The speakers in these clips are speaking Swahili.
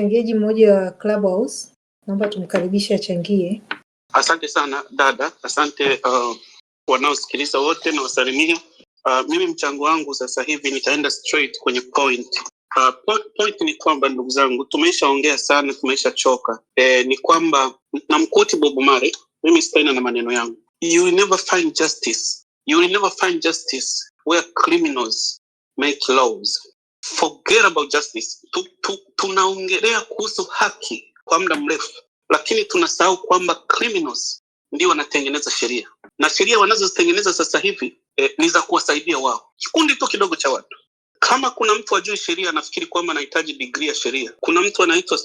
Mchangiaji mmoja wa Clubhouse, naomba tumkaribishe achangie. Asante sana dada, asante wanaosikiliza wote na wasalimia. Mimi mchango wangu sasa hivi nitaenda straight kwenye point. Point ni kwamba ndugu zangu, tumeshaongea sana, tumeshachoka. Ni kwamba namquote Bob Marley, mimi sitaina na maneno yangu. You will never find justice. You will never find justice where criminals make laws. Forget about justice. Tunaongelea kuhusu haki kwa muda mrefu, lakini tunasahau kwamba criminals ndio wanatengeneza sheria, na sheria wanazozitengeneza sasa hivi ni za kuwasaidia wao, kikundi tu kidogo cha watu. Kama kuna mtu ajui sheria anafikiri kwamba anahitaji degree ya sheria. Kuna mtu anaitwa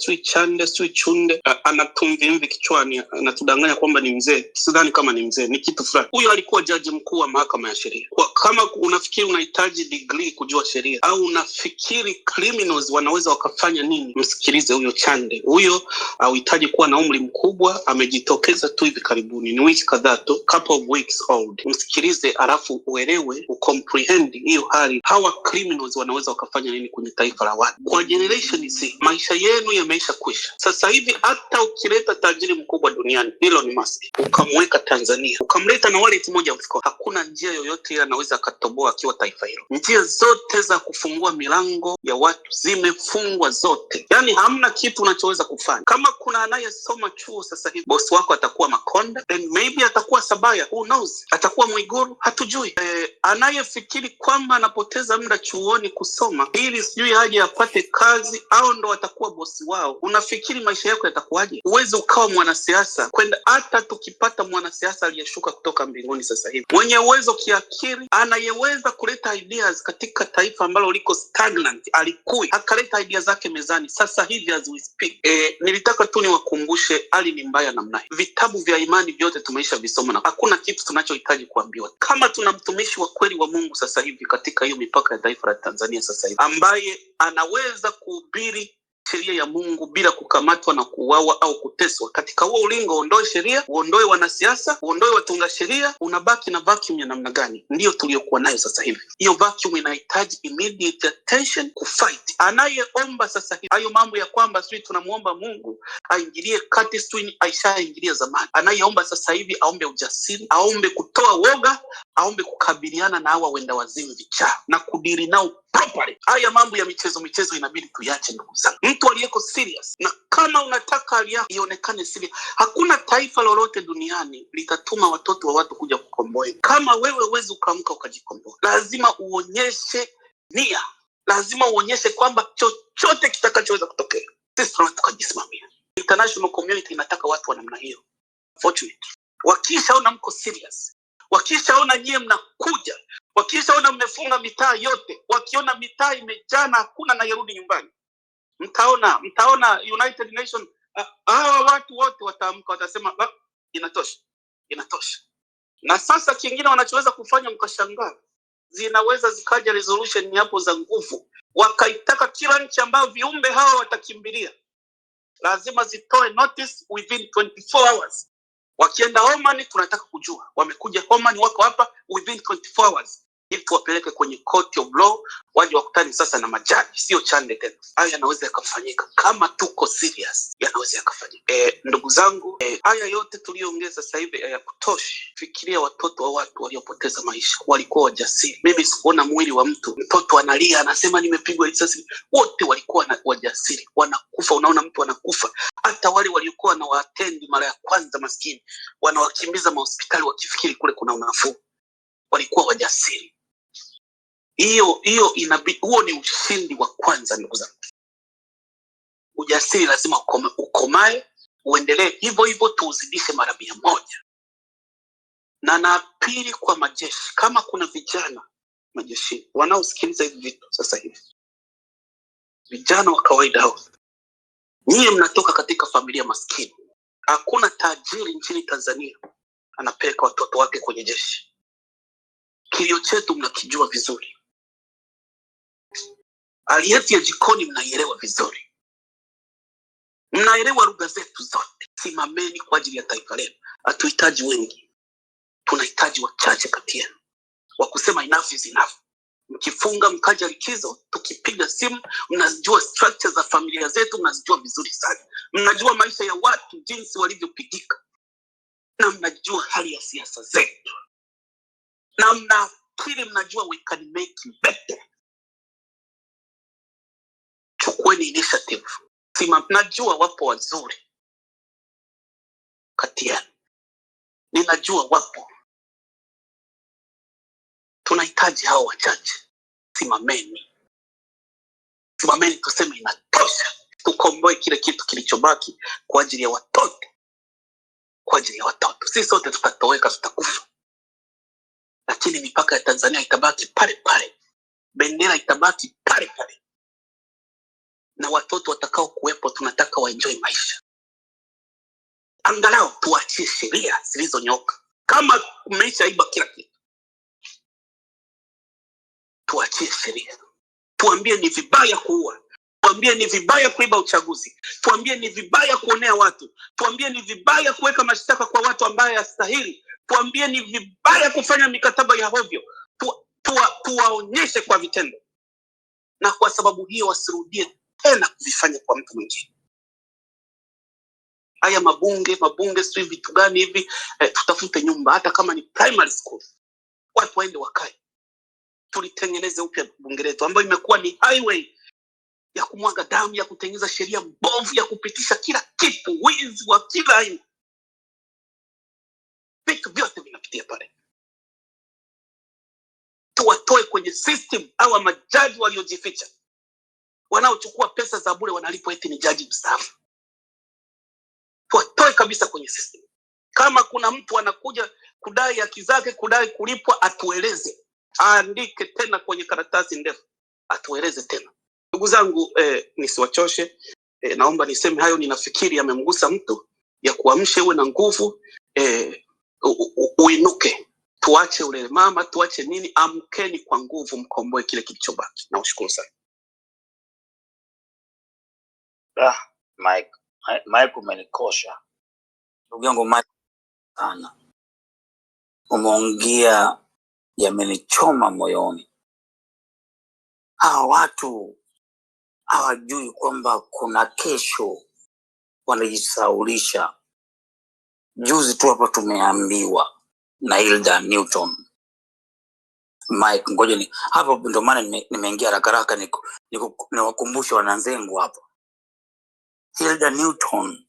Chunde anatumvimvi kichwani, anatudanganya kwamba ni mzee. Sidhani kama ni mzee, ni kitu fulani. Huyo alikuwa jaji mkuu wa mahakama ya sheria. Kama unafikiri unahitaji degree kujua sheria, au unafikiri criminals wanaweza wakafanya nini, msikilize huyo Chande. Huyo hauhitaji kuwa na umri mkubwa, amejitokeza tu hivi karibuni, ni wiki kadhaa tu, couple of weeks old. Msikilize alafu uelewe, ucomprehend hiyo hali. Hawa criminals wanaweza wakafanya nini kwenye taifa la watu. Kwa generation hizi maisha yenu yameisha kwisha. Sasa hivi hata ukileta tajiri mkubwa duniani, Elon Musk, ukamweka Tanzania, ukamleta na wallet moja mfuko, hakuna njia yoyote ile anaweza akatoboa akiwa taifa hilo. Njia zote za kufungua milango ya watu zimefungwa zote. Yaani hamna kitu unachoweza kufanya. Kama kuna anayesoma chuo sasa hivi, boss wako atakuwa Makonda, and maybe atakuwa Sabaya, who knows, atakuwa Mwiguru, hatujui. Anayefikiri kwamba anapoteza muda chuoni kusoma ili sijui aje apate kazi au ndo atakuwa bosi wao, unafikiri maisha yako yatakuwaje? Uweze ukawa mwanasiasa kwenda, hata tukipata mwanasiasa aliyeshuka kutoka mbinguni sasa hivi, mwenye uwezo kiakili, anayeweza kuleta ideas katika taifa ambalo liko stagnant, alikui akaleta ideas zake mezani sasa hivi as we speak. Nilitaka tu niwakumbushe, hali ni mbaya namna hii. Vitabu vya imani vyote tumeisha visoma na hakuna kitu tunachohitaji kuambiwa. Kama tuna mtumishi wa kweli wa Mungu sasa hivi katika hiyo mipaka ya taifa la Tanzania sasa hivi, ambaye anaweza kuhubiri sheria ya Mungu bila kukamatwa na kuuawa au kuteswa. Katika huo ulingo, uondoe sheria, uondoe wanasiasa, uondoe watunga sheria, unabaki na vacuum ya namna gani? Ndio tuliokuwa nayo sasa hivi. Hiyo vacuum inahitaji immediate attention, kufight. Anayeomba sasa hivi hayo mambo ya kwamba sisi tunamuomba Mungu aingilie kati, sisi aishaingilia zamani. Anayeomba sasa hivi aombe ujasiri, aombe kutoa woga, aombe kukabiliana na hawa wenda wazimu vichaa na kudiri nao properly. Haya mambo ya michezo inabidi tuyache ndugu zangu. Mtu aliyeko serious, na kama unataka hali yako ionekane serious, hakuna taifa lolote duniani litatuma watoto wa watu kuja kukomboa. Kama wewe huwezi ukaamka ukajikomboa, lazima uonyeshe nia, lazima uonyeshe kwamba chochote kitakachoweza kutokea sisi tunataka kujisimamia. International community inataka watu wa namna hiyo. Fortunately, wakishaona mko serious, wakishaona nyie mnakuja, wakishaona mmefunga mitaa yote, wakiona mitaa imejaa na hakuna anayerudi nyumbani, mtaona United Nation, hawa watu wote wataamka, watasema inatosha. Na sasa kingine wanachoweza kufanya, mkashangaa, zinaweza zikaja resolution hapo za nguvu, wakaitaka kila nchi ambayo viumbe hawa watakimbilia lazima zitoe notice within 24 hours. Wakienda Oman, tunataka kujua wamekuja Oman, wako hapa within 24 hours, ili tuwapeleke kwenye court of law, waje wakutane sasa na majaji, sio Chande tena. Haya yanaweza yakafanyika kama tuko serious, yanaweza yakafanyika. Ndugu zangu, haya yote tuliyoongea sasa hivi hayakutoshi. Fikiria watoto wa watu waliopoteza maisha, walikuwa wajasiri. Mimi sikuona mwili wa mtoto analia anasema nimepigwa risasi. Wote walikuwa wajasiri, wanakufa. Unaona mtu anakufa, hata wale waliokuwa na waatendi mara ya kwanza maskini wanawakimbiza mahospitali wakifikiri kule kuna unafuu, walikuwa wajasiri. Hiyo inabidi, huo ni ushindi wa kwanza ndugu zangu. Ujasiri lazima ukomae, uendelee hivyo tuuzidishe mara 100. Na pili, kwa majeshi, kama kuna vijana majeshi wanaosikiliza hivi vitu sasa hivi, vijana wa kawaida hao, nyie mnatoka katika familia maskini. Hakuna tajiri nchini Tanzania anapeleka watoto wake kwenye jeshi. Kilio chetu mnakijua vizuri, hali yetu ya jikoni mnaielewa vizuri, mnaelewa lugha zetu zote. Simameni kwa ajili ya taifa letu. Hatuhitaji wengi, tunahitaji wachache kati yenu wa kusema enough is enough. Mkifunga mkaja likizo, tukipiga simu, mnajua structure za familia zetu, mnajua vizuri sana. Mnajua maisha ya watu jinsi walivyopigika, na mnajua hali ya siasa zetu, na mnafikiri mnajua we can make it better. Chukueni initiative. Najua wapo wazuri kati yenu, ninajua wapo. Tunahitaji hao wachache. Simameni, tuseme inatosha. Tukomboe kile kitu kilichobaki kwa ajili ya watoto, Sisi sote tutatoweka, tutakufa, lakini mipaka ya Tanzania itabaki pale pale, bendera itabaki pale pale, na watoto watakao kuwepo tunataka waenjoy maisha. Angalau tuachie sheria zilizonyoka. Kama umeshaiba kila kitu, tuachie sheria. Tuambie ni vibaya kuua, tuambie ni vibaya kuiba uchaguzi, tuambie ni vibaya kuonea watu, tuambie ni vibaya kuweka mashtaka kwa watu ambao yastahili, tuambie ni vibaya kufanya mikataba ya hovyo. Tuwaonyeshe kwa vitendo, na kwa sababu hiyo wasirudie tena kuvifanya kwa mtu mwingine. Haya mabunge sio vitu gani hivi, tutafute nyumba, hata kama ni primary school, watu waende wakae, tulitengeneze upya bunge letu ambayo imekuwa ni highway ya kumwaga damu, ya kutengeneza sheria mbovu, ya kupitisha kila kitu, wizi wa kila aina, vitu vyote vinapitia pale. Tuwatoe kwenye system hawa majaji waliojificha, wanaochukua pesa za bure, wanalipwa eti ni jaji mstaafu. Tuwatoe kabisa kwenye system. Kama kuna mtu anakuja kudai haki zake, kudai kulipwa, atueleze, aandike tena kwenye karatasi ndefu, atueleze tena. Ndugu zangu, nisiwachoshe, naomba niseme hayo ninafikiri yamemgusa mtu, ya kuamsha uwe na nguvu, uinuke. Tuache ule mama, tuache nini, amkeni kwa nguvu, mkomboe kile kilichobaki. Nawashukuru sana. Mike umenikosha. Ndugu yangu Mike sana. Umeongea yamenichoma moyoni. Hawa watu hawajui kwamba kuna kesho, wanajisaulisha. Juzi tu hapa tumeambiwa na Hilda Newton. Mike, ngoja ni hapo, ndio maana nimeingia haraka niwakumbushe wananzengu hapa. Hilda Newton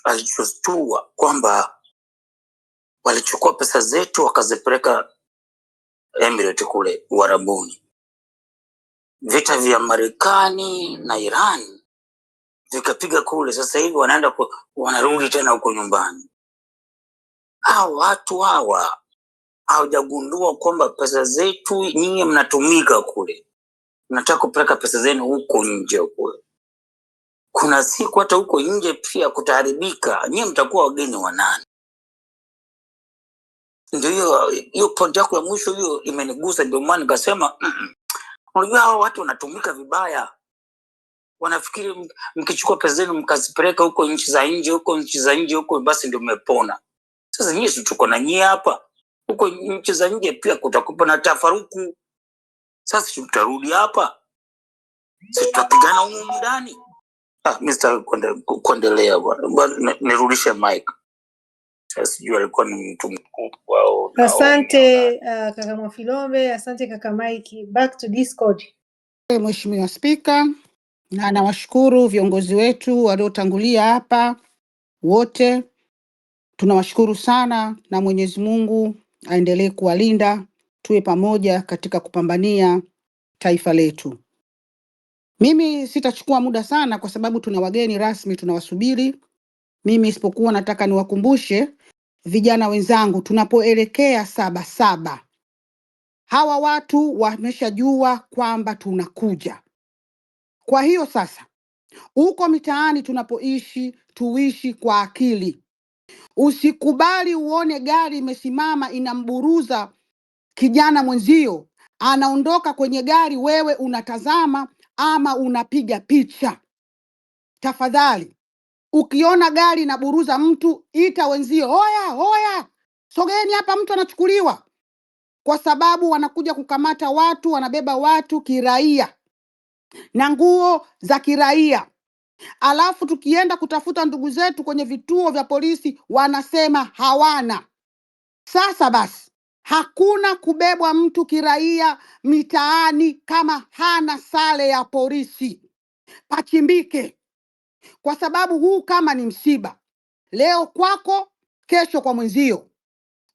alichostua kwamba walichukua pesa zetu wakazipeleka Emirates kule Uarabuni. Vita vya Marekani na Iran vikapiga kule, sasa hivi wanarudi tena huko nyumbani. Hawa watu hawajagundua kwamba pesa zetu nyinyi mnatumika kule, mnataka kupeleka pesa zenu huko nje kule. Kuna siku hata huko nje pia kutaharibika, nyinyi mtakuwa wageni wa nani? Ndio hiyo point yako ya mwisho hiyo imenigusa, ndio maana nikasema unajua hao watu wanatumika vibaya. Wanafikiri mkichukua pesa zenu mkazipeleka huko nchi za nje huko basi ndio mmepona. Sasa nyinyi tuko na nyinyi hapa, huko nchi za nje pia kutakupa na tafaruku. Sasa tutarudi hapa, sisi tutapigana huko ndani. Mr. kuendelea bwana, nirudishe Mike. Sijui alikuwa ni mtu mkubwa. Asante kaka Mwafilombe, asante kaka Mike. Back to Discord. Mheshimiwa Spika, na nawashukuru viongozi wetu waliotangulia hapa wote. Tunawashukuru sana, na Mwenyezi Mungu aendelee kuwalinda, tuwe pamoja katika kupambania taifa letu. Mimi sitachukua muda sana kwa sababu tuna wageni rasmi tunawasubiri. Mimi isipokuwa nataka niwakumbushe vijana wenzangu, tunapoelekea Sabasaba, hawa watu wameshajua kwamba tunakuja. Kwa hiyo sasa, huko mitaani tunapoishi, tuishi kwa akili. Usikubali uone gari imesimama inamburuza kijana mwenzio, anaondoka kwenye gari, wewe unatazama ama unapiga picha. Tafadhali, ukiona gari inaburuza mtu, ita wenzio, oya, sogeeni hapa, mtu anachukuliwa. kwa sababu wanakuja kukamata watu, wanabeba watu kiraia na nguo za kiraia. Alafu tukienda kutafuta ndugu zetu kwenye vituo vya polisi wanasema hawana. Sasa basi, hakuna kubebwa mtu kiraia mitaani kama hana sare ya polisi. Pachimbike, kwa sababu huu kama ni msiba, leo kwako, kesho kwa mwenzio.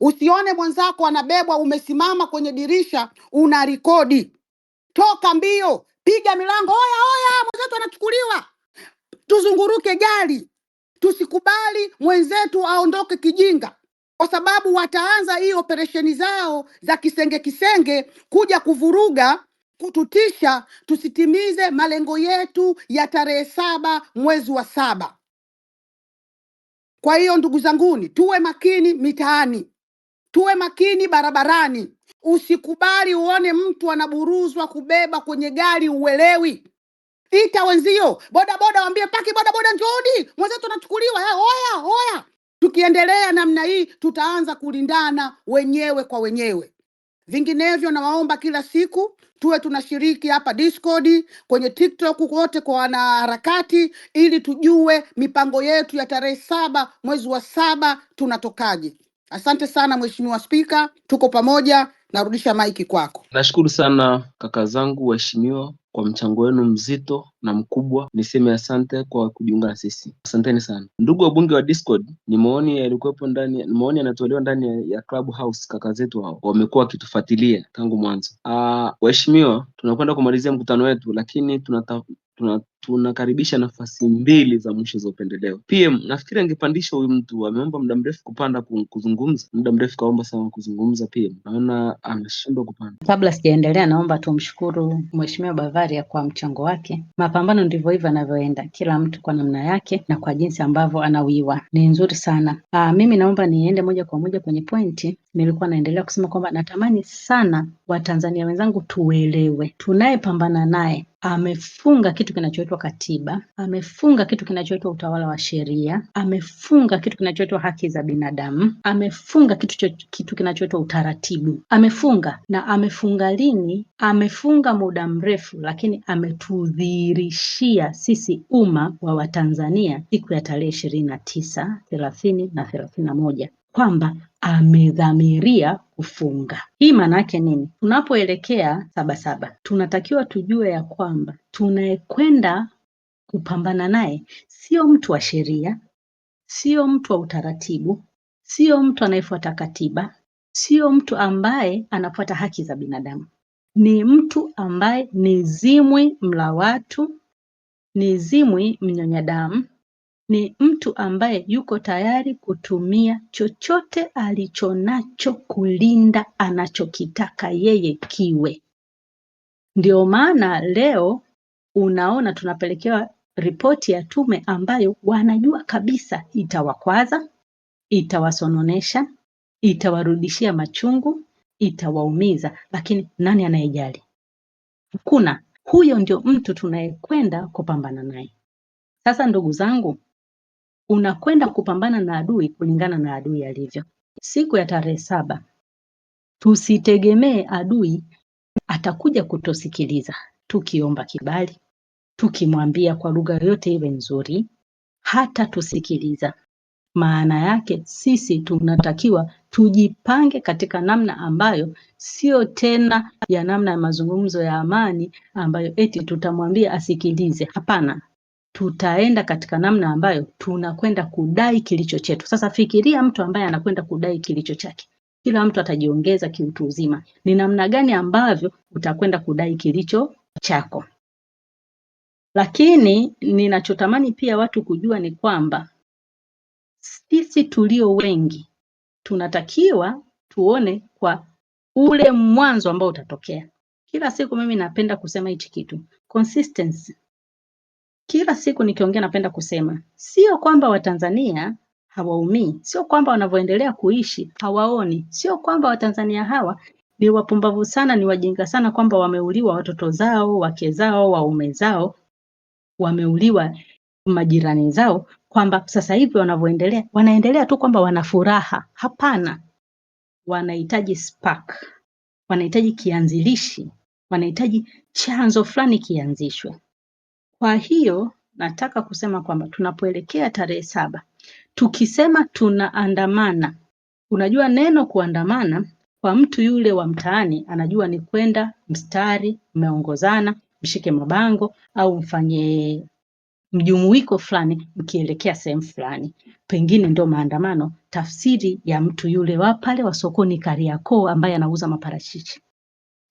Usione mwenzako anabebwa, umesimama kwenye dirisha una rekodi. Toka mbio, piga milango, oya mwenzetu anachukuliwa. Tuzunguruke gari, tusikubali mwenzetu aondoke kijinga, kwa sababu wataanza hii operesheni zao za kisenge kuja kuvuruga, kututisha tusitimize malengo yetu ya tarehe 7 mwezi wa 7. Kwa hiyo ndugu zanguni, tuwe makini mitaani, tuwe makini barabarani. Usikubali uone mtu anaburuzwa kubeba kwenye gari uelewi. Ita wenzio, bodaboda, waambie paki bodaboda, njooni mwenzetu anachukuliwa. Oya. Tukiendelea namna hii tutaanza kulindana wenyewe kwa wenyewe. Vinginevyo nawaomba kila siku tuwe tunashiriki hapa Discord, kwenye TikTok, kote kwa wanaharakati, ili tujue mipango yetu ya tarehe 7 mwezi wa 7 tunatokaje. Asante sana Mheshimiwa Spika, tuko pamoja. Narudisha maiki kwako. Nashukuru sana kaka zangu waheshimiwa kwa mchango wenu mzito na mkubwa. Niseme asante kwa kujiunga na sisi. Asanteni sana. Ndugu wabunge wa Discord, ni maoni yalikuwepo ndani, ni maoni yanatolewa ndani ya Clubhouse. Kaka zetu hao wamekuwa wakitufuatilia tangu mwanzo. Waheshimiwa, tunakwenda kumalizia mkutano wetu, lakini tunakaribisha nafasi 2 za mwisho za upendeleo. PM, nafikiri angepandisha huyu mtu, ameomba muda mrefu kupanda kuzungumza. Muda mrefu kaomba sana kuzungumza. PM, naona ameshindwa kupanda. Kabla sijaendelea, naomba tumshukuru Mheshimiwa Bavaria kwa mchango wake. Mapambano ndivyo hivyo yanavyoenda, kila mtu kwa namna yake na kwa jinsi ambavyo anawiwa. Ni nzuri sana. Mimi naomba niende moja kwa moja kwenye pointi. Nilikuwa naendelea kusema kwamba natamani sana Watanzania wenzangu tuelewe, tunayepambana naye amefunga kitu kinachoitwa katiba, amefunga kitu kinachoitwa utawala wa sheria, amefunga kitu kinachoitwa haki za binadamu, amefunga kitu kinachoitwa utaratibu. Amefunga, na amefunga lini? Amefunga muda mrefu, lakini ametudhihirishia sisi umma wa Watanzania siku ya tarehe 29, 30 na 31 kwamba amedhamiria kufunga. Hii maana yake nini? Tunapoelekea 7/7 tunatakiwa tujue ya kwamba tunayekwenda kupambana naye sio mtu wa sheria, sio mtu wa utaratibu, sio mtu anayefuata katiba, sio mtu ambaye anafuata haki za binadamu. Ni mtu ambaye ni zimwi mla watu, ni zimwi mnyonya damu, ni mtu ambaye yuko tayari kutumia chochote alichonacho kulinda anachokitaka yeye kiwe. Ndio maana leo unaona tunapelekewa ripoti ya tume ambayo wanajua kabisa itawakwaza, itawasononesha, itawarudishia machungu, itawaumiza, lakini nani anayejali? Hakuna. Huyo ndio mtu tunayekwenda kupambana naye. Sasa ndugu zangu, unakwenda kupambana na adui kulingana na adui alivyo. Siku ya tarehe 7 tusitegemee adui atakuja kutosikiliza. Tukiomba kibali, tukimwambia kwa lugha yote iwe nzuri, hata tusikiliza. Maana yake sisi tunatakiwa tujipange katika namna ambayo sio tena ya namna ya mazungumzo ya amani ambayo eti tutamwambia asikilize. Hapana. Tutaenda katika namna ambayo tunakwenda kudai kilicho chetu. Sasa fikiria mtu ambaye anakwenda kudai kilicho chake. Kila mtu atajiongeza kiutu uzima. Ni namna gani ambavyo utakwenda kudai kilicho chako? Lakini ninachotamani pia watu kujua ni kwamba sisi tulio wengi tunatakiwa tuone kwa ule mwanzo ambao utatokea. Kila siku mimi napenda kusema hichi kitu, consistency. Kila siku nikiongea napenda kusema, sio kwamba Watanzania hawaumii, sio kwamba wanavyoendelea kuishi hawaoni, sio kwamba Watanzania hawa ni wapumbavu sana, ni wajinga sana kwamba wameuliwa watoto zao, wake zao, waume zao, wameuliwa majirani zao, kwamba sasa hivi wanavyoendelea wanaendelea tu kwamba wana furaha. Hapana, wanahitaji spark. wanahitaji kianzilishi, wanahitaji chanzo fulani kianzishwe. Kwa hiyo nataka kusema kwamba tunapoelekea tarehe 7, tukisema tunaandamana, unajua neno kuandamana kwa mtu yule wa mtaani anajua ni kwenda mstari, mmeongozana, mshike mabango au mfanye mjumuiko fulani mkielekea sehemu fulani. Pengine ndio maandamano, tafsiri ya mtu yule wa pale wa sokoni Kariakoo ambaye anauza maparachichi.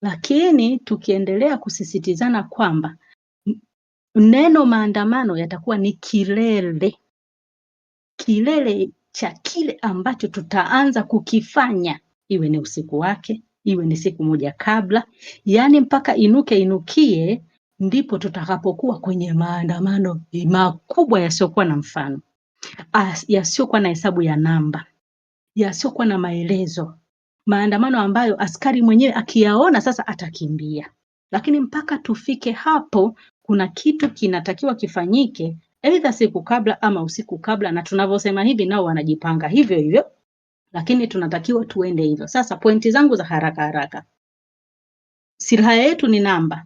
Lakini tukiendelea kusisitizana kwamba neno maandamano yatakuwa ni kilele cha kile ambacho tutaanza kukifanya, iwe ni usiku wake, iwe ni siku moja kabla, yani mpaka inukie, ndipo tutakapokuwa kwenye maandamano makubwa yasiokuwa na mfano, yasiokuwa na hesabu ya namba, yasiokuwa na maelezo, maandamano ambayo askari mwenyewe akiyaona sasa atakimbia. Lakini mpaka tufike hapo, kuna kitu kinatakiwa kifanyike, aidha siku kabla ama usiku kabla, na tunavyosema hivi nao wanajipanga hivyo hivyo, lakini tunatakiwa tuende hivyo. Sasa pointi zangu za haraka, silaha yetu ni namba.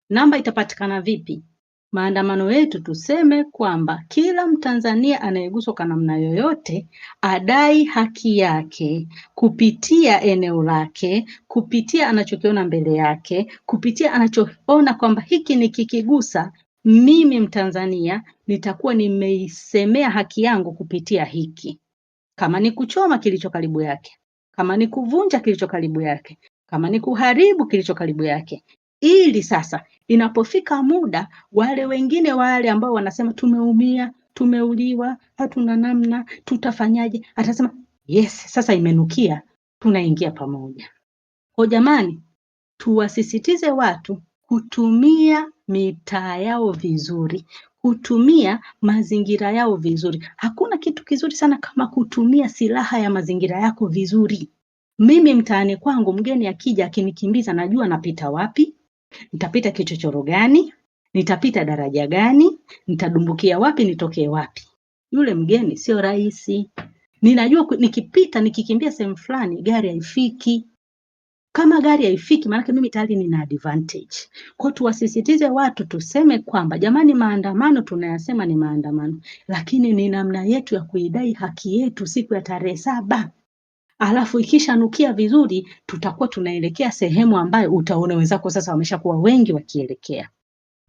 Namba itapatikana vipi? Maandamano yetu tuseme kwamba kila Mtanzania anayeguswa kwa namna yoyote adai haki yake kupitia eneo lake, kupitia anachokiona mbele yake, kupitia anachoona kwamba hiki nikikigusa mimi Mtanzania nitakuwa nimeisemea haki yangu kupitia hiki. Kama ni kuchoma kilicho karibu yake, kama ni kuvunja kilicho karibu yake, kama ni kuharibu kilicho karibu yake, ili sasa inapofika muda wale wengine wale ambao wanasema tumeumia, tumeuliwa, hatuna namna, tutafanyaje, atasema yes, sasa imenukia, tunaingia pamoja. Kwa jamani, tuwasisitize watu kutumia mitaa yao vizuri, kutumia mazingira yao vizuri. Hakuna kitu kizuri sana kama kutumia silaha ya mazingira yako vizuri. Mimi mtaani kwangu mgeni akija akinikimbiza, najua napita wapi, nitapita kichochoro gani, nitapita daraja gani, nitadumbukia wapi, nitokee wapi. Yule mgeni sio rahisi. Ninajua nikipita nikikimbia sehemu fulani gari haifiki. Kama gari haifiki, maana mimi tayari nina advantage. Kwa tuwasisitize watu tuseme kwamba jamani, maandamano tunayasema ni maandamano, lakini ni namna yetu ya kuidai haki yetu siku ya tarehe 7. Alafu ikishanukia vizuri, tutakuwa tunaelekea sehemu ambayo utaona wenzako sasa wameshakuwa wengi wakielekea.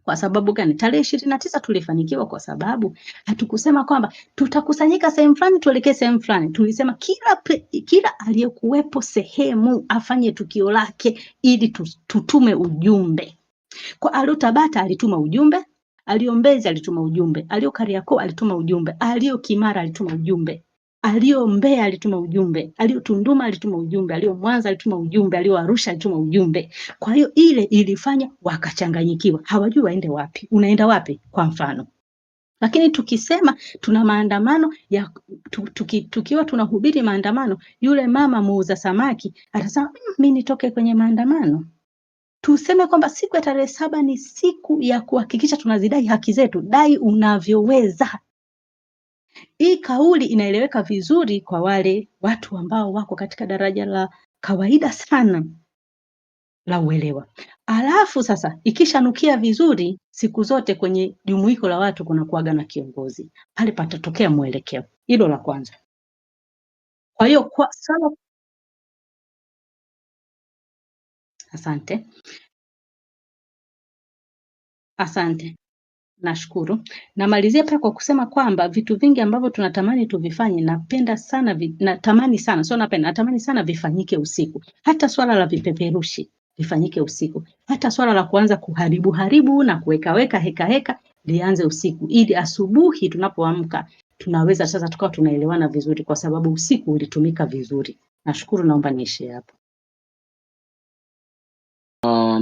Kwa sababu gani? Tarehe 29 tulifanikiwa kwa sababu hatukusema kwamba tutakusanyika sehemu fulani tuelekee sehemu fulani. Tulisema kila aliyekuwepo sehemu afanye tukio lake ili tutume ujumbe. Kwa alio Tabata alituma ujumbe, alio Mbezi alituma ujumbe, alio Kariakoo alituma ujumbe, alio Kimara alituma ujumbe, alio Mbeya alituma ujumbe, alio Tunduma alituma ujumbe, alio Mwanza alituma ujumbe, alio Arusha alituma ujumbe. Kwa hiyo ile ilifanya wakachanganyikiwa, hawajui waende wapi, unaenda wapi kwa mfano. Lakini tukisema tuna maandamano ya tukiwa tunahubiri maandamano, yule mama muuza samaki atasema mimi nitoke kwenye maandamano. Tuseme kwamba siku ya tarehe 7 ni siku ya kuhakikisha tunazidai haki zetu, dai unavyoweza. Hii kauli inaeleweka vizuri kwa wale watu ambao wako katika daraja la kawaida sana la uelewa. Alafu sasa ikishanukia vizuri, siku zote kwenye jumuiko la watu kuna kuaga na kiongozi, pale patatokea mwelekeo. Hilo la kwanza. Kwa hiyo kwa sawa, asante. Nashukuru. Namalizia pia kwa kusema kwamba vitu vingi ambavyo tunatamani tuvifanye, natamani sana vifanyike usiku. Hata swala la vipeperushi lifanyike usiku. Hata swala la kuanza kuharibu na kuweka heka lianze usiku, ili asubuhi tunapoamka tunaweza sasa tukawa tunaelewana vizuri, kwa sababu usiku ulitumika vizuri. Nashukuru, naomba niishie hapo.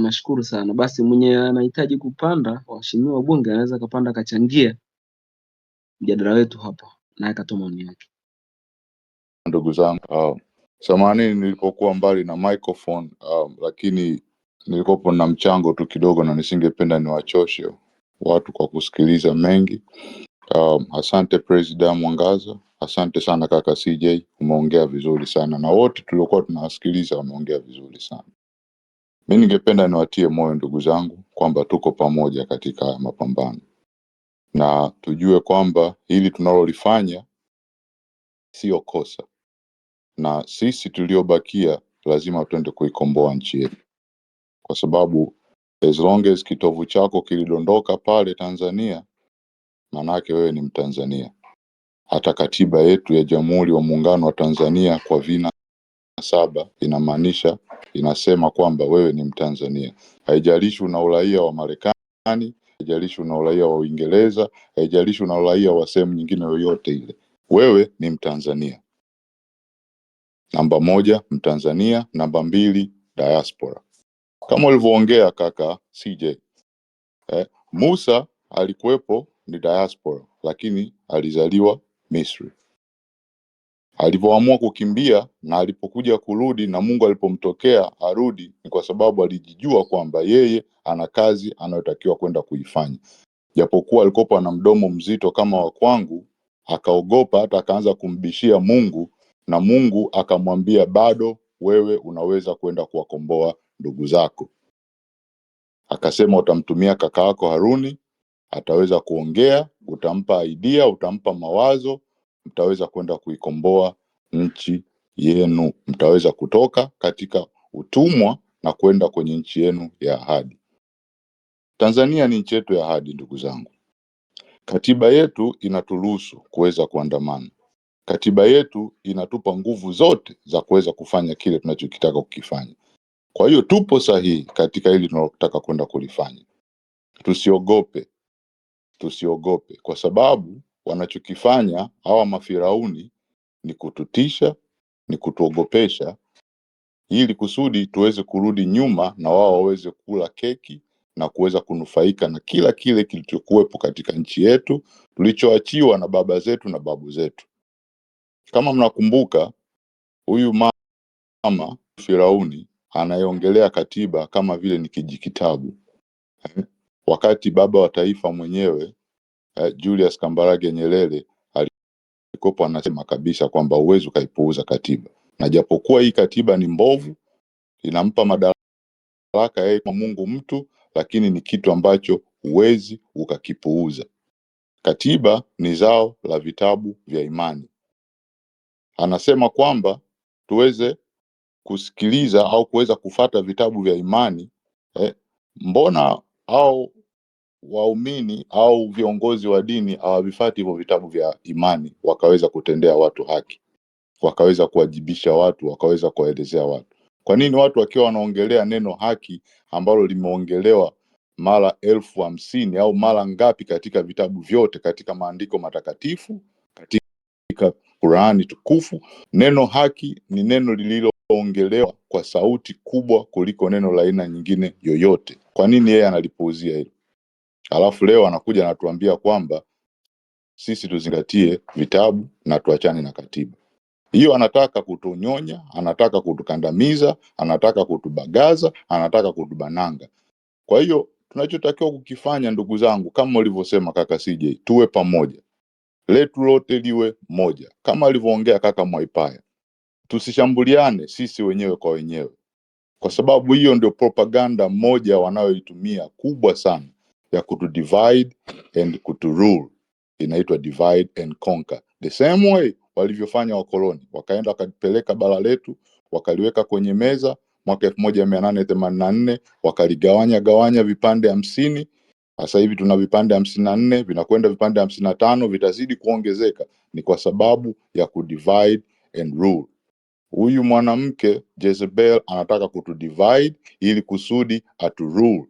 Nashukuru sana. Basi mwenye anahitaji kupanda, waheshimiwa wabunge, anaweza kapanda akachangia mjadala wetu hapa na akatoa maoni yake. Ndugu zangu, samahani nilipokuwa mbali na microphone, lakini nilikopo na mchango tu kidogo na nisingependa niwachoshe watu kwa kusikiliza mengi. Asante President Mwangaza, asante sana kaka CJ, umeongea vizuri sana na wote tuliokuwa tunawasikiliza wameongea vizuri sana. Mimi ningependa niwatie moyo ndugu zangu kwamba tuko pamoja katika haya mapambano, na tujue kwamba hili tunalolifanya sio kosa, na sisi tuliobakia lazima tuende kuikomboa nchi yetu, kwa sababu as long as kitovu chako kilidondoka pale Tanzania, manake wewe ni Mtanzania. Hata katiba yetu ya Jamhuri wa Muungano wa Tanzania kwa vina 7 inamaanisha, inasema kwamba wewe ni Mtanzania. Haijalishi una uraia wa Marekani, haijalishi una uraia wa Uingereza, haijalishi una uraia wa sehemu nyingine yoyote ile, wewe ni Mtanzania. Namba 1 Mtanzania, namba 2 diaspora. Kama ulivyoongea kaka CJ, Musa alikuwepo ni diaspora, lakini alizaliwa Misri. Alipoamua kukimbia na alipokuja kurudi na Mungu alipomtokea arudi, ni kwa sababu alijijua kwamba yeye ana kazi anayotakiwa kwenda kuifanya. Japokuwa alikopa na mdomo mzito kama wa kwangu, akaogopa hata akaanza kumbishia Mungu, na Mungu akamwambia bado wewe unaweza kwenda kuwakomboa ndugu zako. Akasema utamtumia kaka yako Haruni, ataweza kuongea, utampa idea, utampa mawazo, mtaweza kwenda kuikomboa nchi yenu, mtaweza kutoka katika utumwa na kwenda kwenye nchi yenu ya ahadi. Tanzania ni nchi yetu ya ahadi ndugu zangu. Katiba yetu inaturuhusu kuweza kuandamana. Katiba yetu inatupa nguvu zote za kuweza kufanya kile tunachokitaka kukifanya. Kwa hiyo tupo sahihi katika hili tunalotaka kwenda kulifanya. Tusiogope kwa sababu wanachokifanya hawa mafirauni ni kututisha, ni kutuogopesha, ili kusudi tuweze kurudi nyuma na wao waweze kula keki na kuweza kunufaika na kila kile kilichokuwepo katika nchi yetu tulichoachiwa na baba zetu na babu zetu. Kama mnakumbuka, huyu mama Firauni anayeongelea katiba kama vile ni kijikitabu, wakati baba wa taifa mwenyewe Julius Kambarage Nyerere alikuwa anasema kabisa kwamba uwezo ukaipuuza katiba, na japokuwa hii katiba ni mbovu, inampa madaraka yeye kwa Mungu mtu, lakini ni kitu ambacho uwezi ukakipuuza. Katiba ni zao la vitabu vya imani. Anasema kwamba tuweze kusikiliza au kuweza kufata vitabu vya imani. Mbona au waumini au viongozi wa dini hawavifati hivyo vitabu vya imani wakaweza kutendea watu haki, wakaweza kuwajibisha watu, wakaweza kuwaelezea watu? Kwa nini watu wakiwa wanaongelea neno haki ambalo limeongelewa mara 50,000 au mara ngapi katika vitabu vyote, katika maandiko matakatifu, katika Qur'ani tukufu, neno haki ni neno lililoongelewa kwa sauti kubwa kuliko neno la aina nyingine yoyote? Kwa nini yeye analipuuzia hilo? Alafu leo anakuja anatuambia kwamba sisi tuzingatie vitabu na tuachane na katiba. Hiyo anataka kutunyonya, anataka kutukandamiza, anataka kutubagaza, anataka kutubananga. Kwa hiyo tunachotakiwa kukifanya ndugu zangu, kama ulivyosema kaka CJ, tuwe pamoja. Letu lote liwe moja. Kama alivyoongea kaka Mwaipaya, tusishambuliane sisi wenyewe kwa wenyewe, kwa sababu hiyo ndio propaganda moja wanayoitumia kubwa sana ya kutu divide and kutu rule. Inaitwa divide and conquer. The same way walivyofanya wakoloni, wakaenda wakapeleka bara letu, wakaliweka kwenye meza mwaka 1884, wakaligawanya vipande 50. Sasa hivi tuna vipande 54, vinakwenda vipande 55, vitazidi kuongezeka. Ni kwa sababu ya kudivide and rule. Huyu mwanamke Jezebel anataka kutu divide ili kusudi atu rule.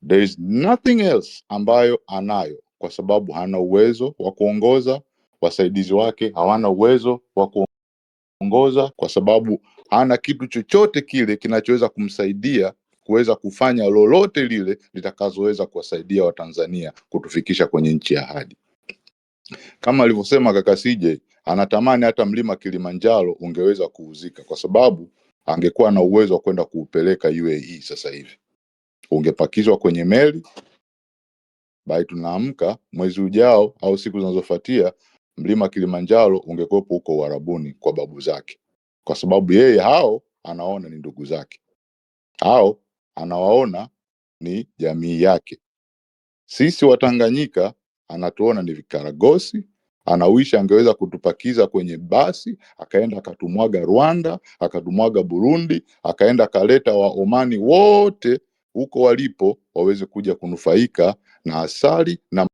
There is nothing else ambayo anayo, kwa sababu hana uwezo wa kuongoza. Wasaidizi wake hawana uwezo wa kuongoza, kwa sababu hana kitu chochote kile kinachoweza kumsaidia kuweza kufanya lolote lile litakazoweza kuwasaidia Watanzania kutufikisha kwenye nchi ya ahadi. Kama alivyosema kaka CJ, anatamani hata mlima Kilimanjaro ungeweza kuuzika, kwa sababu angekuwa na uwezo wa kwenda kuupeleka UAE. Sasa hivi ungepakizwa kwenye meli, bali tunaamka mwezi ujao au siku zinazofuatia, mlima Kilimanjaro ungekuwepo huko Uarabuni kwa babu zake, kwa sababu yeye hao anaona ni ndugu zake. Hao anawaona ni jamii yake. Sisi Watanganyika anatuona ni vikaragosi, anawisha angeweza kutupakiza kwenye basi, akaenda akatumwaga Rwanda, akatumwaga Burundi, akaenda akaleta Waomani wote huko walipo waweze kuja kunufaika na asali na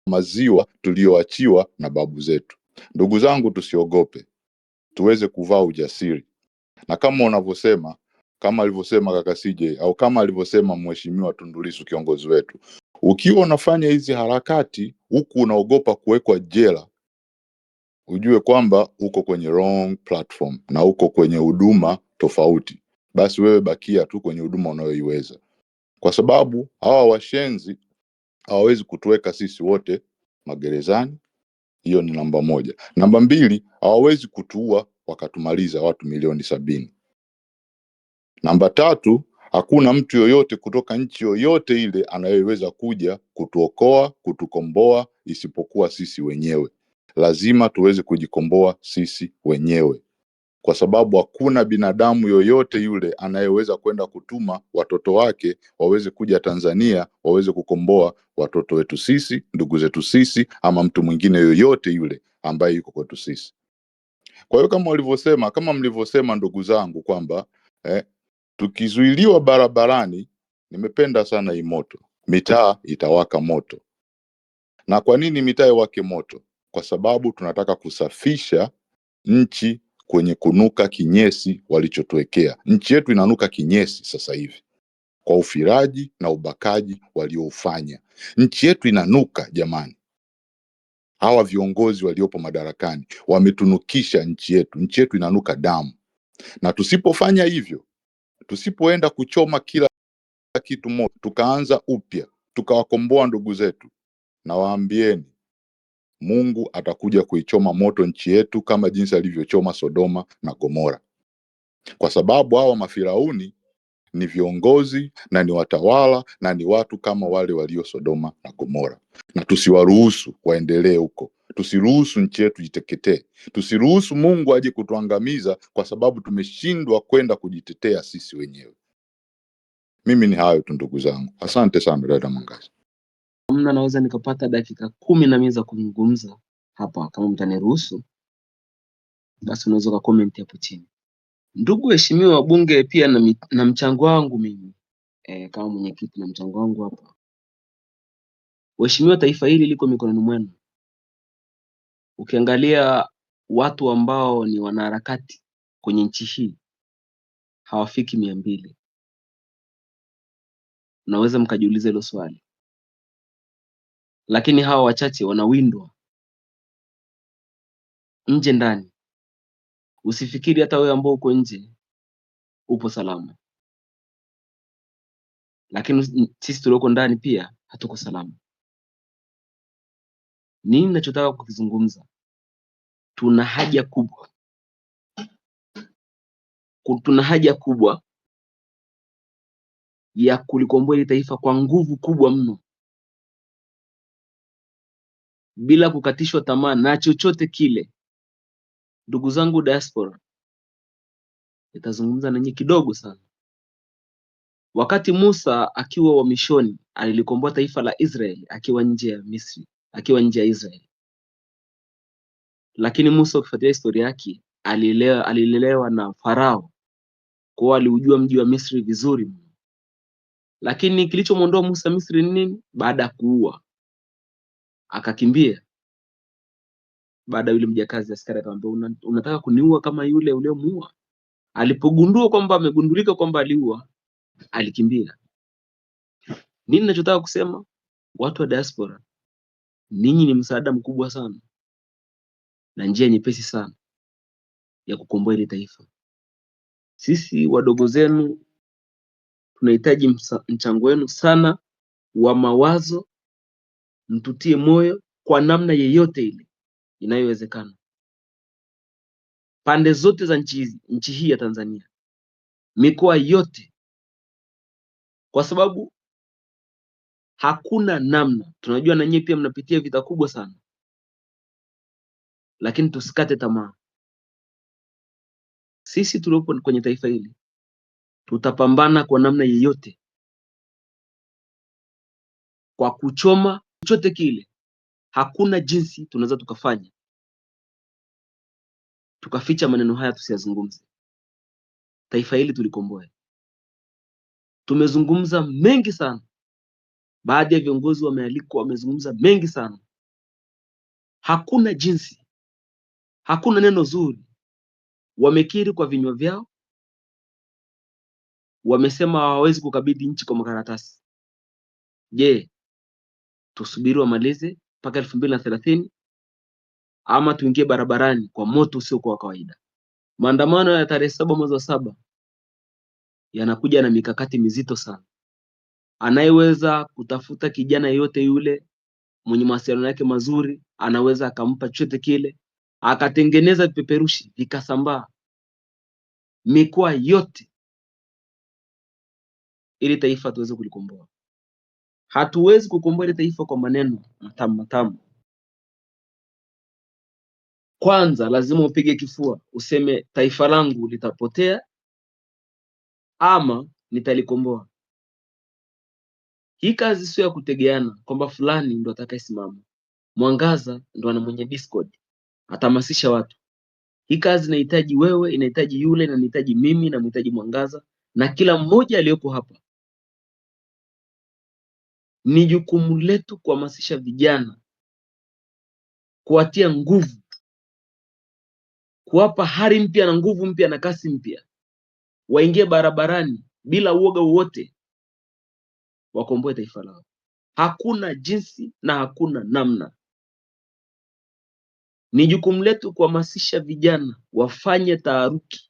maziwa tulioachiwa na babu zetu. Ndugu zangu, tusiogope, tuweze kuvaa ujasiri, na kama unavyosema, kama alivyosema kaka CJ au kama alivyosema Mheshimiwa Tundu Lissu kiongozi wetu, ukiwa unafanya hizi harakati huku unaogopa kuwekwa jela, ujue kwamba uko kwenye wrong platform na uko kwenye huduma tofauti. Basi wewe bakia tu kwenye huduma unayoiweza, kwa sababu hawa washenzi hawawezi kutuweka sisi wote magerezani. Hiyo ni namba moja. Namba mbili, hawawezi kutuua wakatumaliza watu milioni 70. Namba tatu, hakuna mtu yoyote kutoka nchi yoyote ile anayeweza kuja kutuokoa, kutukomboa isipokuwa sisi wenyewe. Lazima tuweze kujikomboa sisi wenyewe, kwa sababu hakuna binadamu yoyote yule anayeweza kwenda kutuma watoto wake waweze kuja Tanzania waweze kukomboa watoto wetu sisi, ndugu zetu sisi, ama mtu mwingine yoyote yule ambaye yuko kwetu sisi. Kwa hiyo kama mlivyosema ndugu zangu kwamba tukizuiliwa barabarani, nimependa sana hii moto, mitaa itawaka moto. Na kwa nini mitaa iwake moto? Kwa sababu tunataka kusafisha nchi kwenye kunuka kinyesi walichotuwekea. Nchi yetu inanuka kinyesi sasa hivi kwa ufiraji na ubakaji walioufanya. Nchi yetu inanuka jamani. Hawa viongozi waliopo madarakani wametunukisha nchi yetu. Nchi yetu inanuka damu. Na tusipofanya hivyo, tusipoenda kuchoma kila kitu moto, tukaanza upya, tukawakomboa ndugu zetu, na waambieni Mungu atakuja kuichoma moto nchi yetu kama jinsi alivyochoma Sodoma na Gomora. Kwa sababu hawa mafirauni ni viongozi na ni watawala na ni watu kama wale walio Sodoma na Gomora. Na tusiwaruhusu waendelee huko. Tusiruhusu nchi yetu iteketee. Tusiruhusu Mungu aje kutuangamiza kwa sababu tumeshindwa kwenda kujitetea sisi wenyewe. Mimi ni hayo tu ndugu zangu. Asante sana dada Mwangaza. Mna naweza nikapata dakika 10 na mimi za kuzungumza hapa, kama mtaniruhusu basi unaweza ka comment hapo chini. Ndugu waheshimiwa wabunge, pia na mchango wangu mimi kama mwenyekiti na mchango wangu hapa. Waheshimiwa, taifa hili liko mikononi mwenu. Ukiangalia watu ambao ni wanaharakati kwenye nchi hii hawafiki 200. Unaweza mkajiuliza hilo swali. Lakini hawa wachache wanawindwa nje ndani. Usifikiri hata wewe ambao uko nje upo salama, lakini sisi tulioko ndani pia hatuko salama. Nini ninachotaka kukizungumza? Tuna haja kubwa ya kulikomboa hili taifa kwa nguvu kubwa mno, bila kukatishwa tamaa na chochote kile. Ndugu zangu diaspora, nitazungumza nanyi kidogo sana. Wakati Musa akiwa uhamishoni alilikomboa taifa la Israeli akiwa nje ya Misri, akiwa nje ya Israeli. Lakini Musa, ukifuatilia historia yake, alilelewa na Farao, kwa aliujua mji wa Misri vizuri. Lakini kilichomuondoa Musa Misri ni nini? Baada ya kuua akakimbia. Baada yule mjakazi askari akamwambia, unataka kuniua kama yule uliomuua? Alipogundua kwamba amegundulika kwamba aliua, alikimbia. Nini ninachotaka kusema? Watu wa diaspora, ninyi ni msaada mkubwa sana na njia nyepesi sana ya kukomboa ile taifa. Sisi wadogo zenu tunahitaji mchango wenu sana wa mawazo. Mtutie moyo kwa namna yeyote ile inayowezekana, pande zote za nchi hii ya Tanzania, mikoa yote, kwa sababu hakuna namna. Tunajua na nyinyi pia mnapitia vita kubwa sana, lakini tusikate tamaa. Sisi tuliopo kwenye taifa hili tutapambana kwa namna yeyote kwa kuchoma chochote kile. Hakuna jinsi tunaweza tukafanya tukaficha maneno haya tusiyazungumze. Taifa hili tulikomboe. Tumezungumza mengi sana, baadhi ya viongozi wamealikwa, wamezungumza mengi sana. Hakuna jinsi, hakuna neno zuri. Wamekiri kwa vinywa vyao, wamesema hawawezi kukabidhi nchi kwa makaratasi. Je, tusubiri wamalize mpaka 2030 ama tuingie barabarani kwa moto usiokuwa wa kawaida? Maandamano ya tarehe 7 mwezi wa 7 yanakuja na mikakati mizito sana. Anayeweza kutafuta kijana yote yule mwenye mawasiliano yake mazuri, anaweza akampa chochote kile, akatengeneza vipeperushi vikasambaa mikoa yote, ili taifa tuweze kulikomboa. Hatuwezi kukomboa ile taifa kwa maneno matamu matamu. Kwanza lazima upige kifua, useme taifa langu litapotea ama nitalikomboa. Hii kazi sio ya kutegeana kwamba fulani ndo atakayesimama. Mwangaza ndo ana mwenye Discord atahamasisha watu. Hii kazi inahitaji wewe, inahitaji yule, na inahitaji mimi, na inahitaji Mwangaza na kila mmoja aliyopo hapa. Ni jukumu letu kuhamasisha vijana, kuwatia nguvu, kuwapa hari mpya na nguvu mpya na kasi mpya, waingie barabarani bila uoga wowote, wakomboe taifa lao. Hakuna jinsi na hakuna namna. Ni jukumu letu kuhamasisha vijana wafanye taharuki.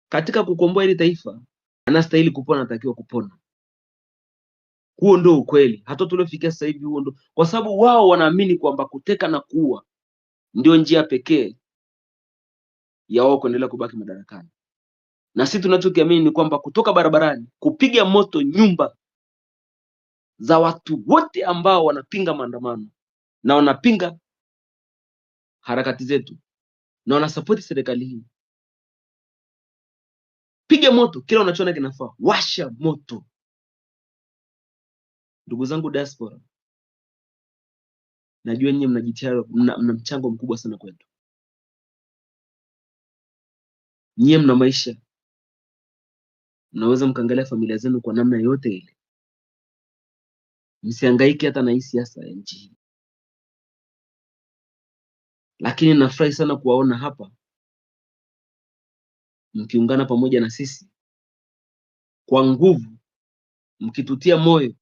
Katika kukomboa hili taifa, anastahili kupona, anatakiwa kupona. Huo ndio ukweli. Hata tuliofikia sasa hivi, huo ndio, kwa sababu wao wanaamini kwamba kuteka na kuua ndio njia pekee ya wao kuendelea kubaki madarakani. Na sisi tunachokiamini ni kwamba kutoka barabarani, kupiga moto nyumba za watu wote ambao wanapinga maandamano na wanapinga harakati zetu na wanasapoti serikali hii. Piga moto kila unachoona kinafaa, washa moto. Ndugu zangu diaspora, najua nyinyi mnajitihada, mna mchango mkubwa sana kwetu. Nyinyi mna maisha, mnaweza mkaangalia familia zenu kwa namna yote ile. Msihangaike hata na hii siasa ya nchi hii. Lakini nafurahi sana kuwaona hapa mkiungana pamoja na sisi kwa nguvu, mkitutia moyo.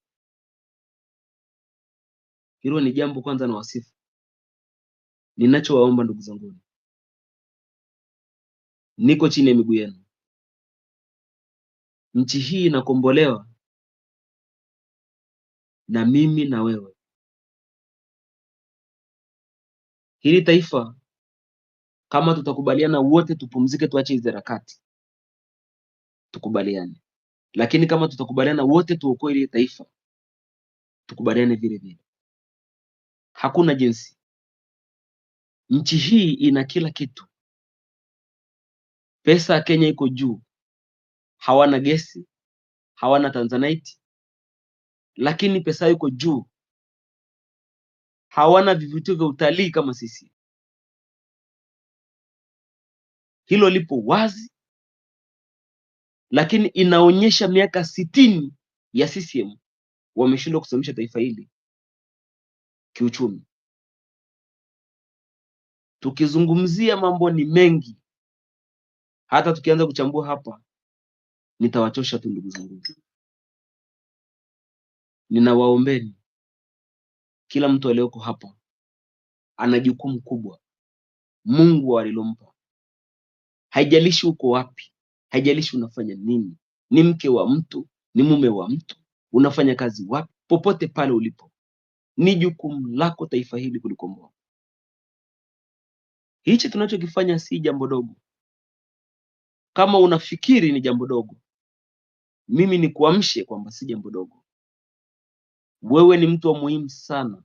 Hilo ni jambo kwanza na wasifu. Ninachowaomba ndugu zangu, niko chini ya miguu yenu. Nchi hii inakombolewa na mimi na wewe. Hili taifa, kama tutakubaliana wote tupumzike, tuache hizi harakati, tukubaliane. Lakini kama tutakubaliana wote tuokoe hili taifa, tukubaliane vile vile. Hakuna jinsi. Nchi hii ina kila kitu. Pesa ya Kenya iko juu. Hawana gesi, hawana Tanzanite, lakini pesa iko juu. Hawana vivutio vya utalii kama sisi. Hilo lipo wazi, lakini inaonyesha miaka 60 ya CCM wameshindwa kusimamisha taifa hili kiuchumi. Tukizungumzia mambo ni mengi, hata tukianza kuchambua hapa nitawachosha tu ndugu zangu. Ninawaombeni, kila mtu aliyoko hapa ana jukumu kubwa Mungu alilompa. Haijalishi uko wapi, haijalishi unafanya nini, ni mke wa mtu, ni mume wa mtu, unafanya kazi wapi, popote pale ulipo, ni jukumu lako taifa hili kulikomboa. Hichi tunachokifanya si jambo dogo. Kama unafikiri ni jambo dogo, mimi ni kuamshe kwamba si jambo dogo. Wewe ni mtu wa muhimu sana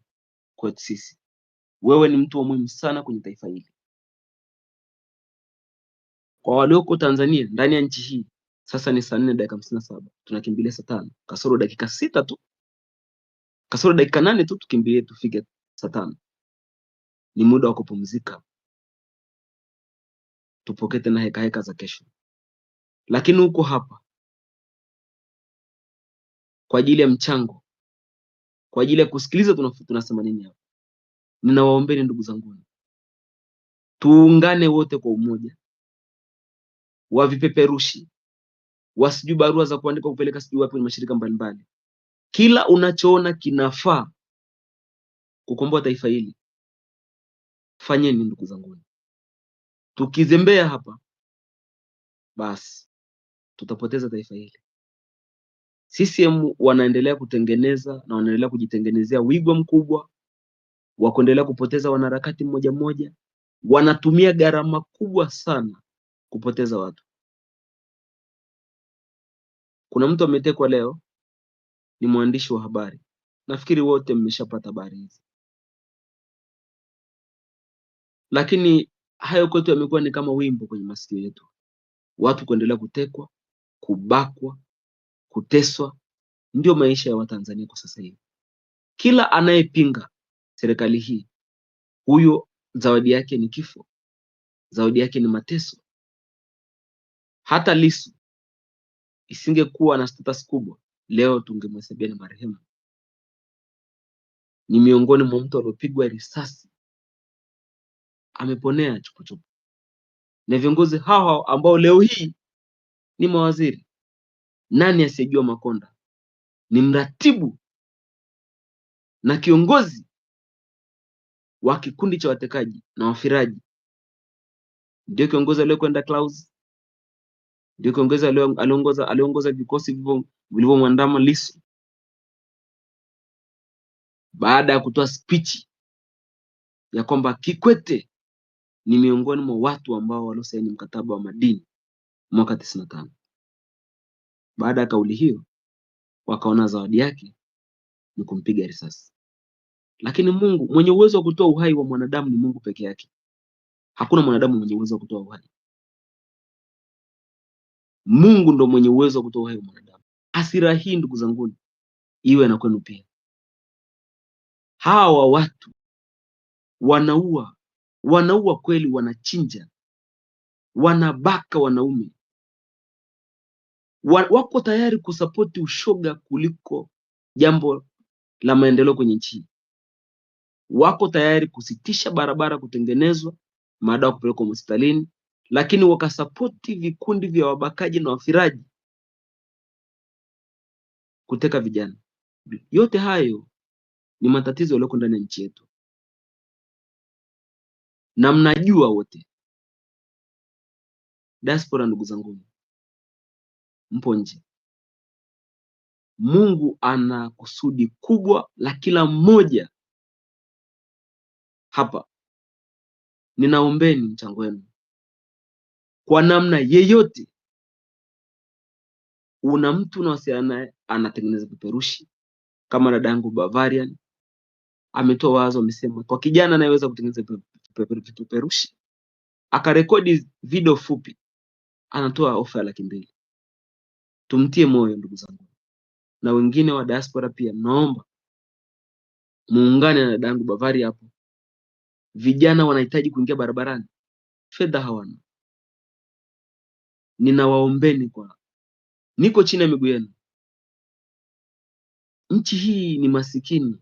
kwetu sisi. Wewe ni mtu wa muhimu sana kwenye taifa hili. Kwa walioko Tanzania, ndani ya nchi hii, Sasa ni saa 4 dakika 57, tunakimbilia saa 5 kasoro dakika 6 tu, kasoro dakika 8 tu tukimbilie tufike saa 5. Ni muda wa kupumzika, tupokee tena heka za kesho. Lakini huko hapa kwa ajili ya mchango, kwa ajili ya kusikiliza tunasema nini hapa. Ninawaombeni ndugu zangu, tuungane wote kwa umoja, wa vipeperushi, wasijui barua za kuandika kupeleka sijui wapi kwenye mashirika mbalimbali. Kila unachoona kinafaa kukomboa taifa hili, fanyeni ndugu zangu. Tukizembea hapa, basi tutapoteza taifa hili. CCM wanaendelea kutengeneza na wanaendelea kujitengenezea wigo mkubwa wa kuendelea kupoteza wanaharakati mmoja mmoja. Wanatumia gharama kubwa sana kupoteza watu. Kuna mtu ametekwa leo, ni mwandishi wa habari. Nafikiri wote mmeshapata habari hizi, lakini hayo kwetu yamekuwa ni kama wimbo kwenye masikio yetu. Watu kuendelea kutekwa, kubakwa, kuteswa, ndio maisha ya Watanzania kwa sasa hivi. Kila anayepinga serikali hii, huyo zawadi yake ni kifo, zawadi yake ni mateso. Hata Lissu isingekuwa na status kubwa, leo tungemhesabia ni marehemu. Ni miongoni mwa mtu aliopigwa risasi, ameponea chupuchupu. Na viongozi hao ambao leo hii ni mawaziri. Nani asiyejua Makonda ni mratibu na kiongozi wa kikundi cha watekaji na wafiraji? Ndio kiongozi aliyokwenda Clouds, ndio kiongozi aliongoza vikosi vilivyomwandama Lissu. Baada ya kutoa speech ya kwamba Kikwete ni miongoni mwa watu ambao waliosaini mkataba wa madini mwaka 95. Baada ya kauli hiyo, wakaona zawadi yake ni kumpiga risasi. Lakini Mungu mwenye uwezo wa kutoa uhai wa mwanadamu ni Mungu peke yake. Hakuna mwanadamu mwenye uwezo wa kutoa uhai. Mungu ndo mwenye uwezo wa kutoa uhai wa mwanadamu. Hasira hii ndugu zangu iwe na kwenu pia. Hawa watu wanaua kweli, wanachinja, wanabaka wanaume, wako tayari kusapoti ushoga kuliko jambo la maendeleo kwenye nchi. Wako tayari kusitisha barabara kutengenezwa, madawa kupelekwa hospitalini, lakini wakasapoti vikundi vya wabakaji na wafiraji kuteka vijana. Yote hayo ni matatizo yaliyoko ndani ya nchi yetu, na mnajua wote. Diaspora ndugu zangu, mpo nje. Mungu ana kusudi kubwa la kila mmoja hapa. Ninaombeni mchango wenu kwa namna yeyote. Una mtu unawasiliana naye anatengeneza vipeperushi, kama dada yangu Bavarian ametoa wazo, amesema kwa kijana anayeweza kutengeneza vipeperushi akarekodi video fupi, anatoa ofa ya 200,000. Tumtie moyo ndugu zangu, na wengine wa diaspora pia naomba muungane na dada yangu Bavari hapo. Vijana wanahitaji kuingia barabarani, fedha hawana. Ninawaombeni, niko chini ya miguu yenu. Nchi hii ni masikini.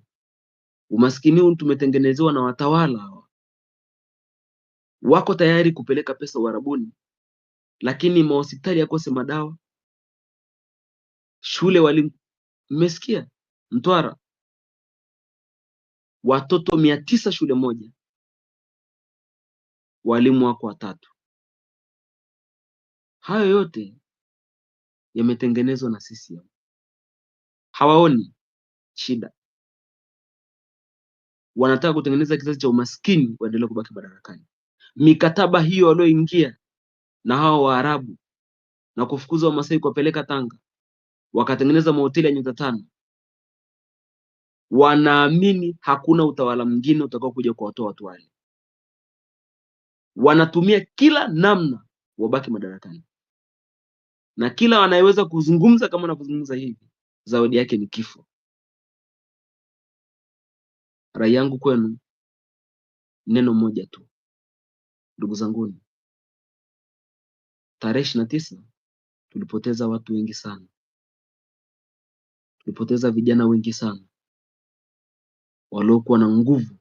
Umaskini huu tumetengenezewa na watawala hawa. Wako tayari kupeleka pesa Uarabuni, lakini mahospitali yakose madawa, shule walimu. Mmesikia Mtwara, watoto 900 shule moja, walimu wako 3. Hayo yote yametengenezwa na sisi. Hawaoni shida, wanataka kutengeneza kizazi cha umaskini, waendelee kubaki madarakani. Mikataba hiyo walioingia na hao Waarabu na kufukuza Wamasai kuwapeleka Tanga, wakatengeneza mahoteli ya nyota 5, wanaamini hakuna utawala mwingine utakao kuja kuwatoa watu wale. Wanatumia kila namna wabaki madarakani. na kila anayeweza kuzungumza kama anavyozungumza hivi, zawadi yake ni kifo. Rai yangu kwenu, neno moja tu, ndugu zanguni. Tarehe 29 tulipoteza watu wengi sana, tulipoteza vijana wengi sana waliokuwa na nguvu,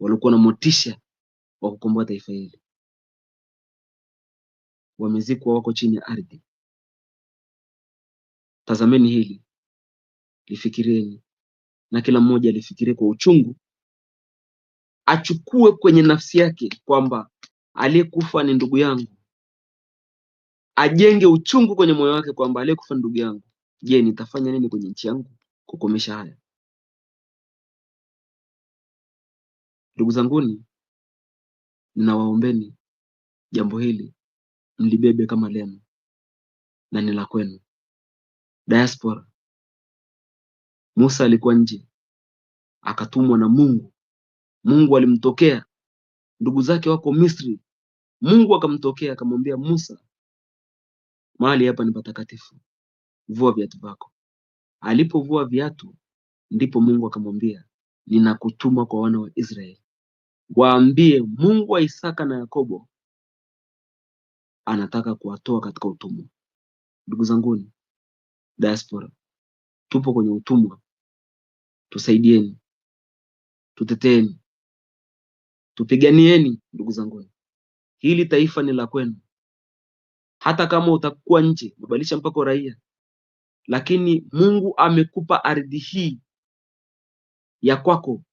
waliokuwa na motisha wa kukomboa taifa hili. Wamezikwa, wako chini ya ardhi. Tazameni hili, lifikirieni, na kila mmoja alifikirie kwa uchungu, achukue kwenye nafsi yake kwamba aliyekufa ni ndugu yangu, ajenge uchungu kwenye moyo wake kwamba aliyekufa ni ndugu yangu. Je, nitafanya nini kwenye nchi yangu kukomesha haya? Ndugu zanguni, ninawaombeni jambo hili mlibebe kama lenu na ni la kwenu. Diaspora, Musa alikuwa nje, akatumwa na Mungu. Mungu alimtokea, ndugu zake wako Misri. Mungu akamtokea akamwambia Musa, mahali hapa ni patakatifu, vua viatu vyako. Alipovua viatu, ndipo Mungu akamwambia, ninakutuma kwa wana wa Israeli, waambie Mungu wa Isaka na Yakobo anataka kuwatoa katika utumwa. Ndugu zanguni, diaspora, tupo kwenye utumwa. Tusaidieni, tuteteeni, tupiganieni. Ndugu zanguni, hili taifa ni la kwenu. Hata kama utakuwa nje, umebadilisha mpaka raia, lakini Mungu amekupa ardhi hii ya kwako.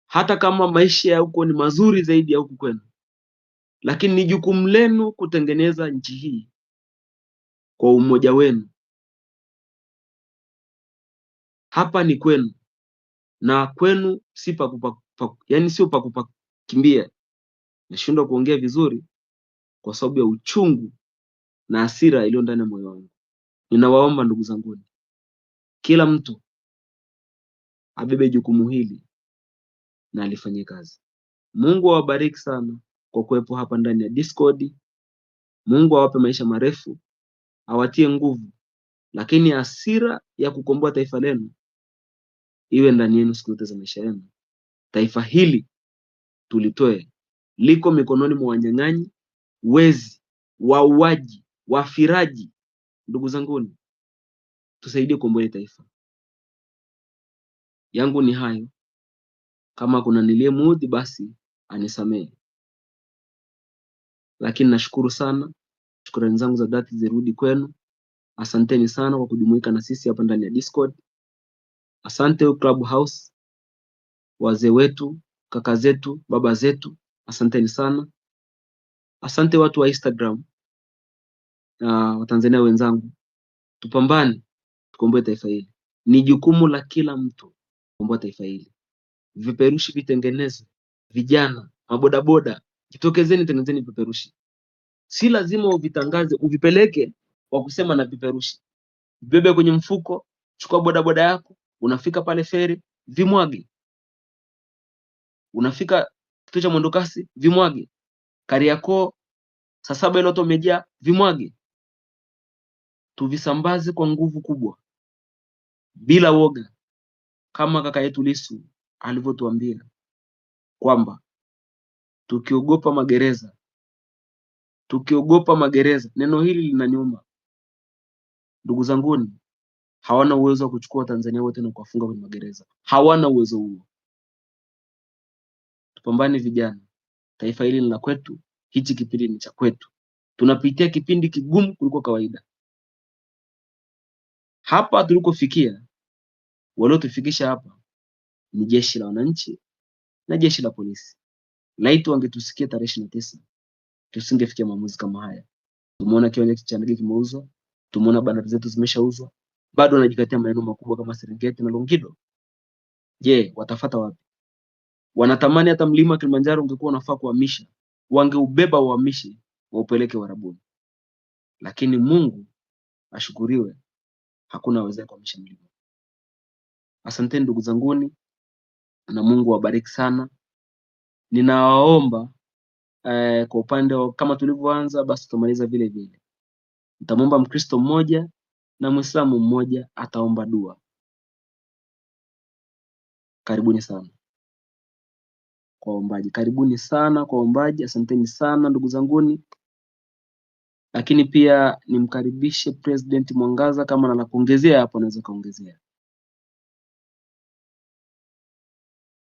Hata kama maisha ya huko ni mazuri zaidi ya huku kwenu, lakini ni jukumu lenu kutengeneza nchi hii kwa umoja wenu. Hapa ni kwenu, na kwenu si yani sio pa kupakimbia. Nashindwa kuongea vizuri kwa sababu ya uchungu na hasira iliyo ndani ya moyo wangu. Ninawaomba ndugu zangu, kila mtu abebe jukumu hili na alifanyie kazi. Mungu awabariki sana kwa kuwepo hapa ndani ya Discord. Mungu awape maisha marefu, awatie nguvu, lakini hasira ya kukomboa taifa lenu iwe ndani yenu siku zote za maisha yenu. Taifa hili tulitoe, liko mikononi mwa wanyang'anyi, wezi, wauaji, wafiraji. Ndugu zanguni, tusaidie kukomboa taifa. Yangu ni hayo. Kama kuna niliyemuudhi basi anisamehe, lakini nashukuru sana. Shukrani zangu za dhati zirudi kwenu. Asanteni sana kwa kujumuika na sisi hapa ndani ya Discord. Asante Clubhouse, wazee wetu, kaka zetu, baba zetu, asanteni sana. Asante watu wa Instagram na Watanzania wenzangu. Tupambane, tukomboe taifa hili. Ni jukumu la kila mtu kukomboa taifa hili. Vipeperushi vitengeneze, vijana, mabodaboda, jitokezeni, tengenezeni vipeperushi. Si lazima uvitangaze, uvipeleke kwa kusema na vipeperushi. Bebe kwenye mfuko, chukua bodaboda yako, unafika pale feri, vimwage. Unafika kituo cha mwendokasi, vimwage. Kariakoo, saa 7 ile watu wamejaa, vimwage. Tuvisambaze kwa nguvu kubwa, bila woga, kama kaka yetu Lissu alivyotuambia kwamba tukiogopa magereza. Neno hili linaniuma. Ndugu zanguni, hawana uwezo wa kuchukua Tanzania wote na kuwafunga kwenye magereza. Hawana uwezo huo. Tupambane vijana, taifa hili ni la kwetu. Hichi kipindi ni cha kwetu. Tunapitia kipindi kigumu kuliko kawaida. Hapa tulikofikia, waliotufikisha hapa ni jeshi la wananchi na jeshi la polisi. Laiti wangetusikia tarehe 29, tusingefikia maamuzi kama haya. Tumeona kiwanja cha ndege kimeuzwa, tumeona bandari zetu zimeshauzwa, bado wanajikatia maeneo makubwa kama Serengeti na Longido. Je, watafata wapi? Wanatamani hata mlima Kilimanjaro ungekuwa unafaa kuhamisha, wangeubeba uhamishe, waupeleke Uarabuni. Lakini Mungu ashukuriwe, hakuna awezaye kuhamisha mlima. Asanteni ndugu zanguni, na Mungu awabariki sana. Ninawaomba kwa upande kama tulivyoanza basi tumaliza vile vile. Nitamwomba Mkristo mmoja na Muislamu mmoja ataomba dua. Karibuni sana kwa waombaji, karibuni sana kwa waombaji. Asanteni sana ndugu zanguni, lakini pia nimkaribishe President Mwangaza, kama ana la kuongezea hapo anaweza kaongezea.